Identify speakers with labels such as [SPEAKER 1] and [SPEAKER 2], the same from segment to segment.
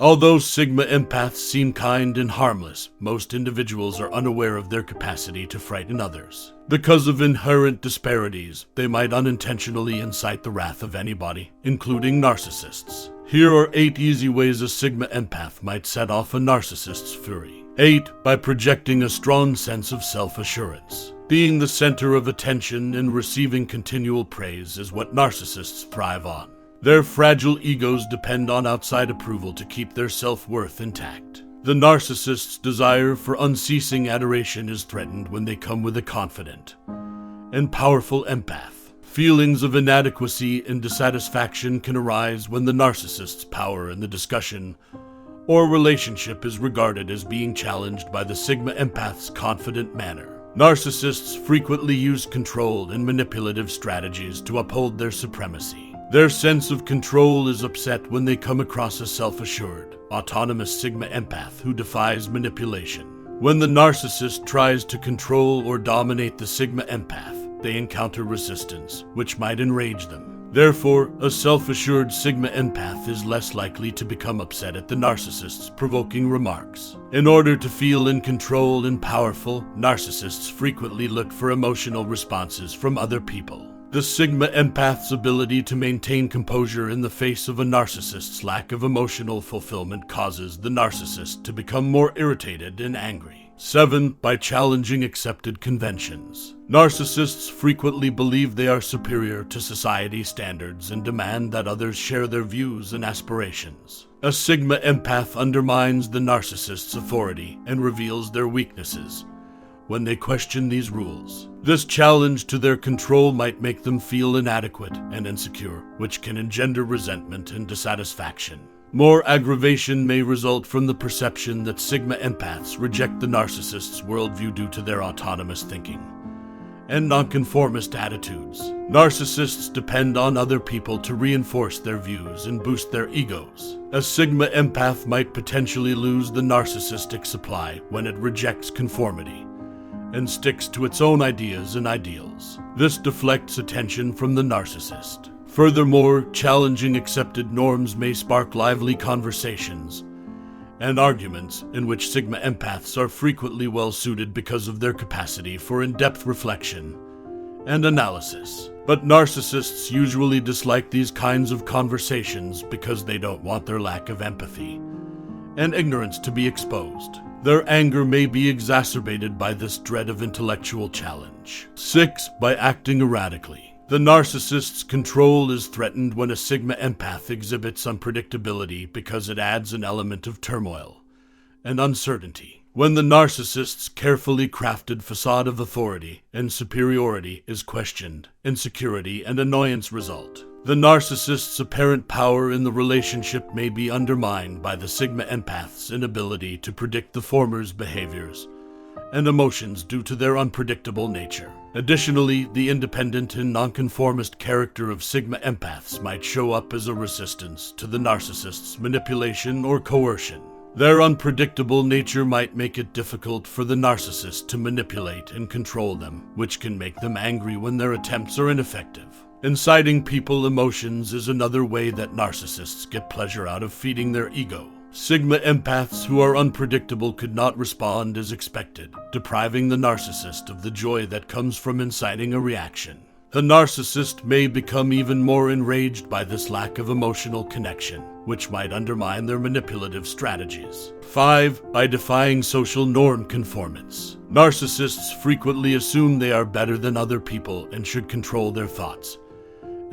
[SPEAKER 1] Although Sigma empaths seem kind and harmless, most individuals are unaware of their capacity to frighten others. Because of inherent disparities, they might unintentionally incite the wrath of anybody, including narcissists. Here are 8 easy ways a Sigma empath might set off a narcissist's fury. 8. By projecting a strong sense of self-assurance. Being the center of attention and receiving continual praise is what narcissists thrive on. Their fragile egos depend on outside approval to keep their self-worth intact. The narcissist's desire for unceasing adoration is threatened when they come with a confident and powerful empath. Feelings of inadequacy and dissatisfaction can arise when the narcissist's power in the discussion or relationship is regarded as being challenged by the Sigma empath's confident manner. Narcissists frequently use control and manipulative strategies to uphold their supremacy. Their sense of control is upset when they come across a self-assured, autonomous Sigma empath who defies manipulation. When the narcissist tries to control or dominate the Sigma empath, they encounter resistance, which might enrage them. Therefore, a self-assured Sigma empath is less likely to become upset at the narcissist's provoking remarks. In order to feel in control and powerful, narcissists frequently look for emotional responses from other people. The Sigma empath's ability to maintain composure in the face of a narcissist's lack of emotional fulfillment causes the narcissist to become more irritated and angry. 7. By challenging accepted conventions. Narcissists frequently believe they are superior to society standards and demand that others share their views and aspirations. A Sigma empath undermines the narcissist's authority and reveals their weaknesses when they question these rules. This challenge to their control might make them feel inadequate and insecure, which can engender resentment and dissatisfaction. More aggravation may result from the perception that Sigma empaths reject the narcissist's worldview due to their autonomous thinking and nonconformist attitudes. Narcissists depend on other people to reinforce their views and boost their egos. A Sigma empath might potentially lose the narcissistic supply when it rejects conformity and sticks to its own ideas and ideals. This deflects attention from the narcissist. Furthermore, challenging accepted norms may spark lively conversations and arguments in which Sigma empaths are frequently well suited because of their capacity for in-depth reflection and analysis. But narcissists usually dislike these kinds of conversations because they don't want their lack of empathy and ignorance to be exposed. Their anger may be exacerbated by this dread of intellectual challenge. 6. By acting erratically. The narcissist's control is threatened when a Sigma empath exhibits unpredictability because it adds an element of turmoil and uncertainty. When the narcissist's carefully crafted facade of authority and superiority is questioned, insecurity and annoyance result. The narcissist's apparent power in the relationship may be undermined by the Sigma empath's inability to predict the former's behaviors and emotions due to their unpredictable nature. Additionally, the independent and nonconformist character of Sigma empaths might show up as a resistance to the narcissist's manipulation or coercion. Their unpredictable nature might make it difficult for the narcissist to manipulate and control them, which can make them angry when their attempts are ineffective. Inciting people's emotions is another way that narcissists get pleasure out of feeding their ego. Sigma empaths who are unpredictable could not respond as expected, depriving the narcissist of the joy that comes from inciting a reaction. The narcissist may become even more enraged by this lack of emotional connection, which might undermine their manipulative strategies. 5. By defying social norm conformance. Narcissists frequently assume they are better than other people and should control their thoughts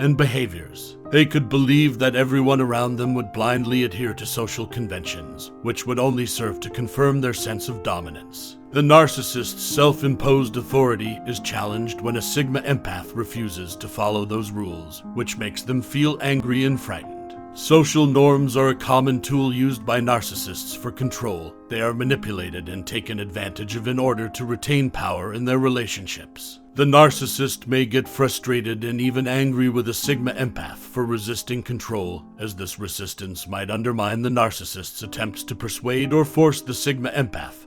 [SPEAKER 1] and behaviors. They could believe that everyone around them would blindly adhere to social conventions, which would only serve to confirm their sense of dominance. The narcissist's self-imposed authority is challenged when a Sigma empath refuses to follow those rules, which makes them feel angry and frightened. Social norms are a common tool used by narcissists for control. They are manipulated and taken advantage of in order to retain power in their relationships. The narcissist may get frustrated and even angry with a Sigma empath for resisting control, as this resistance might undermine the narcissist's attempts to persuade or force the Sigma empath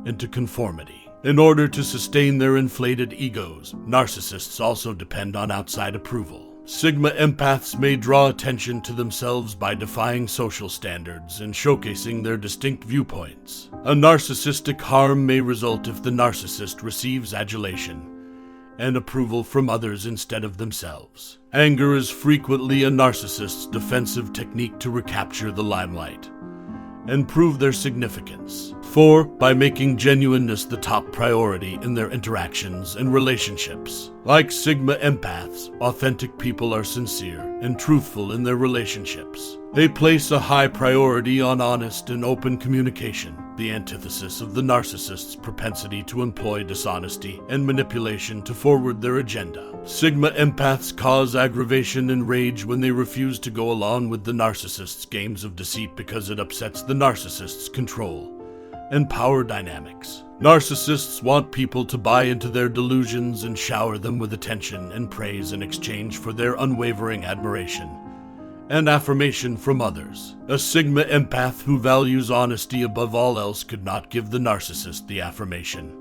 [SPEAKER 1] into conformity. In order to sustain their inflated egos, narcissists also depend on outside approval. Sigma empaths may draw attention to themselves by defying social standards and showcasing their distinct viewpoints. A narcissistic harm may result if the narcissist receives adulation and approval from others instead of themselves. Anger is frequently a narcissist's defensive technique to recapture the limelight and prove their significance. 4. By making genuineness the top priority in their interactions and relationships. Like Sigma empaths, authentic people are sincere and truthful in their relationships. They place a high priority on honest and open communication, the antithesis of the narcissist's propensity to employ dishonesty and manipulation to forward their agenda. Sigma empaths cause aggravation and rage when they refuse to go along with the narcissist's games of deceit because it upsets the narcissist's control and power dynamics. Narcissists want people to buy into their delusions and shower them with attention and praise in exchange for their unwavering admiration and affirmation from others. A Sigma empath who values honesty above all else could not give the narcissist the affirmation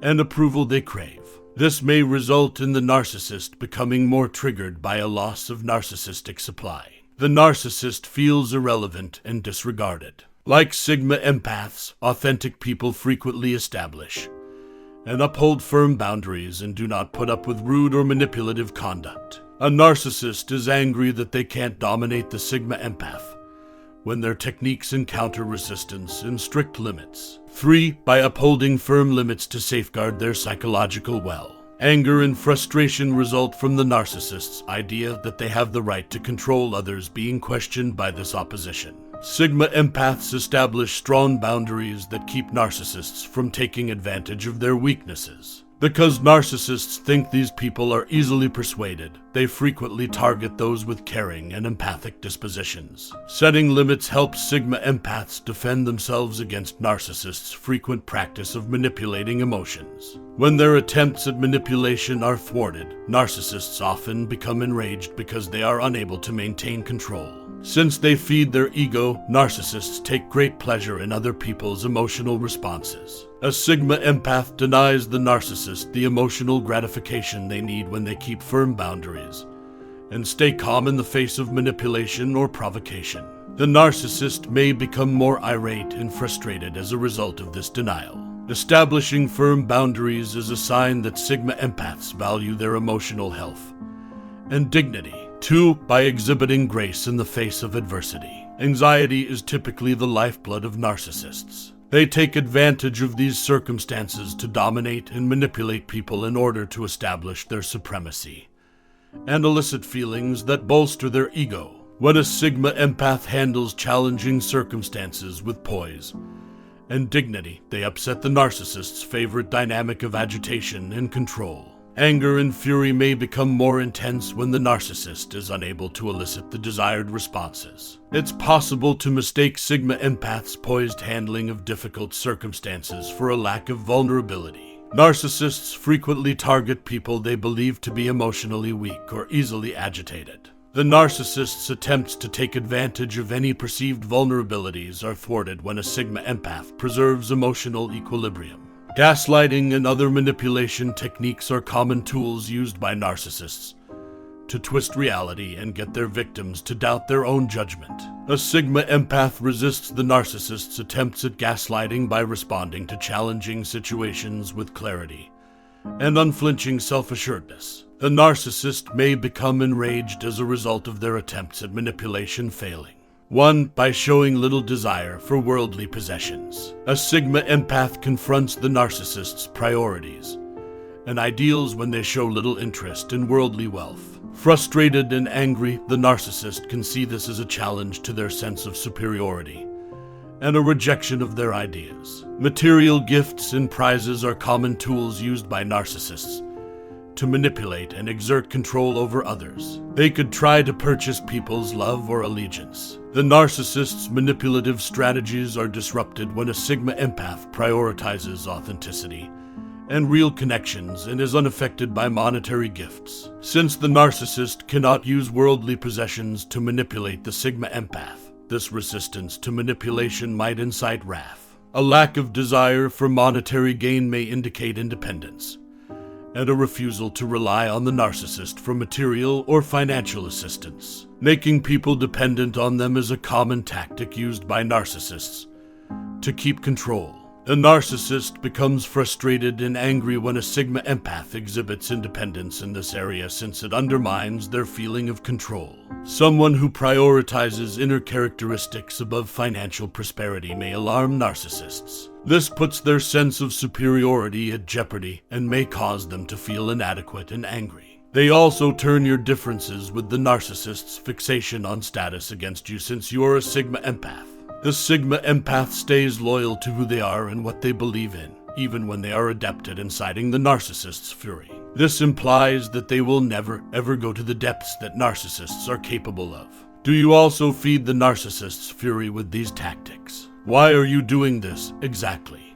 [SPEAKER 1] and approval they crave. This may result in the narcissist becoming more triggered by a loss of narcissistic supply. The narcissist feels irrelevant and disregarded. Like Sigma empaths, authentic people frequently establish and uphold firm boundaries and do not put up with rude or manipulative conduct. A narcissist is angry that they can't dominate the Sigma empath when their techniques encounter resistance and strict limits. 3. By upholding firm limits to safeguard their psychological well. Anger and frustration result from the narcissist's idea that they have the right to control others being questioned by this opposition. Sigma empaths establish strong boundaries that keep narcissists from taking advantage of their weaknesses. Because narcissists think these people are easily persuaded, they frequently target those with caring and empathic dispositions. Setting limits helps Sigma empaths defend themselves against narcissists' frequent practice of manipulating emotions. When their attempts at manipulation are thwarted, narcissists often become enraged because they are unable to maintain control. Since they feed their ego, narcissists take great pleasure in other people's emotional responses. A Sigma empath denies the narcissist the emotional gratification they need when they keep firm boundaries and stay calm in the face of manipulation or provocation. The narcissist may become more irate and frustrated as a result of this denial. Establishing firm boundaries is a sign that Sigma empaths value their emotional health and dignity. 2. By exhibiting grace in the face of adversity. Anxiety is typically the lifeblood of narcissists. They take advantage of these circumstances to dominate and manipulate people in order to establish their supremacy and elicit feelings that bolster their ego. When a Sigma empath handles challenging circumstances with poise and dignity, they upset the narcissist's favorite dynamic of agitation and control. Anger and fury may become more intense when the narcissist is unable to elicit the desired responses. It's possible to mistake Sigma empaths' poised handling of difficult circumstances for a lack of vulnerability. Narcissists frequently target people they believe to be emotionally weak or easily agitated. The narcissist's attempts to take advantage of any perceived vulnerabilities are thwarted when a Sigma empath preserves emotional equilibrium. Gaslighting and other manipulation techniques are common tools used by narcissists to twist reality and get their victims to doubt their own judgment. A Sigma empath resists the narcissist's attempts at gaslighting by responding to challenging situations with clarity and unflinching self-assuredness. The narcissist may become enraged as a result of their attempts at manipulation failing. 1. By showing little desire for worldly possessions. A Sigma empath confronts the narcissist's priorities and ideals when they show little interest in worldly wealth. Frustrated and angry, the narcissist can see this as a challenge to their sense of superiority and a rejection of their ideas. Material gifts and prizes are common tools used by narcissists to manipulate and exert control over others. They could try to purchase people's love or allegiance. The narcissist's manipulative strategies are disrupted when a Sigma empath prioritizes authenticity and real connections and is unaffected by monetary gifts. Since the narcissist cannot use worldly possessions to manipulate the Sigma empath, this resistance to manipulation might incite wrath. A lack of desire for monetary gain may indicate independence and a refusal to rely on the narcissist for material or financial assistance. Making people dependent on them is a common tactic used by narcissists to keep control. A narcissist becomes frustrated and angry when a Sigma empath exhibits independence in this area, since it undermines their feeling of control. Someone who prioritizes inner characteristics above financial prosperity may alarm narcissists. This puts their sense of superiority at jeopardy and may cause them to feel inadequate and angry. They also turn your differences with the narcissist's fixation on status against you, since you are a Sigma empath. The Sigma empath stays loyal to who they are and what they believe in, even when they are adept at inciting the narcissist's fury. This implies that they will never, ever go to the depths that narcissists are capable of. Do you also feed the narcissist's fury with these tactics? Why are you doing this exactly?